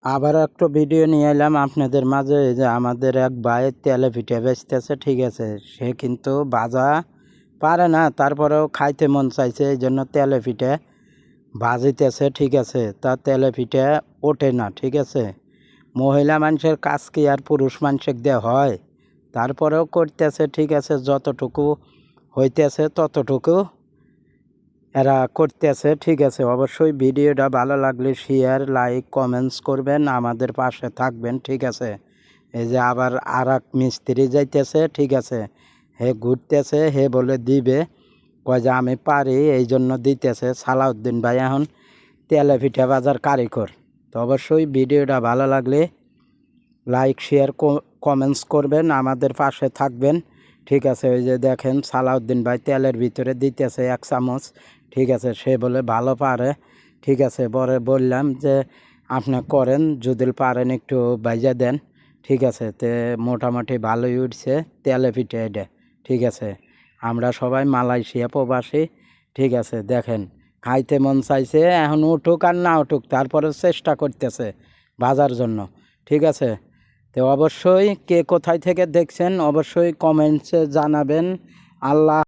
আবার একটা ভিডিও নিয়ে এলাম আপনাদের মাঝে। এই যে আমাদের এক ভাই তেলে পিঠে বেচতেছে, ঠিক আছে। সে কিন্তু ভাজা পারে না, তারপরেও খাইতে মন চাইছে, এই জন্য তেলে পিঠে ভাজিতেছে, ঠিক আছে। তার তেলে পিঠে ওঠে না, ঠিক আছে। মহিলা মানুষের কাজ কি আর পুরুষ মানুষের দিয়ে হয়? তারপরেও করতেছে, ঠিক আছে। যতটুকু হইতেছে ততটুকু এরা করতেছে, ঠিক আছে। অবশ্যই ভিডিওটা ভালো লাগলে শেয়ার, লাইক, কমেন্টস করবেন, আমাদের পাশে থাকবেন, ঠিক আছে। এই যে আবার আর এক মিস্ত্রি যাইতেছে, ঠিক আছে। হে ঘুরতেছে, হে বলে দিবে, কয় যে আমি পারি, এই জন্য দিতেছে। সালাউদ্দিন ভাই এখন তেলে পিঠা বাজার কারিগর। তো অবশ্যই ভিডিওটা ভালো লাগলে লাইক, শেয়ার, কমেন্টস করবেন, আমাদের পাশে থাকবেন, ঠিক আছে। ওই যে দেখেন সালাউদ্দিন ভাই তেলের ভিতরে দিতেছে 1 চামচ, ঠিক আছে। সে বলে ভালো পারে, ঠিক আছে। পরে বললাম যে আপনি করেন, যদি পারেন একটু বাইজা দেন, ঠিক আছে। তে মোটামুটি ভালোই উঠছে তেলে পিঠে এটা, ঠিক আছে। আমরা সবাই মালয়েশিয়া প্রবাসী, ঠিক আছে। দেখেন খাইতে মন চাইছে, এখন উঠুক আর না উঠুক, তারপরে চেষ্টা করতেছে ভাজার জন্য, ঠিক আছে। তো অবশ্যই কে কোথায় থেকে দেখছেন অবশ্যই কমেন্টসে জানাবেন। আল্লাহ।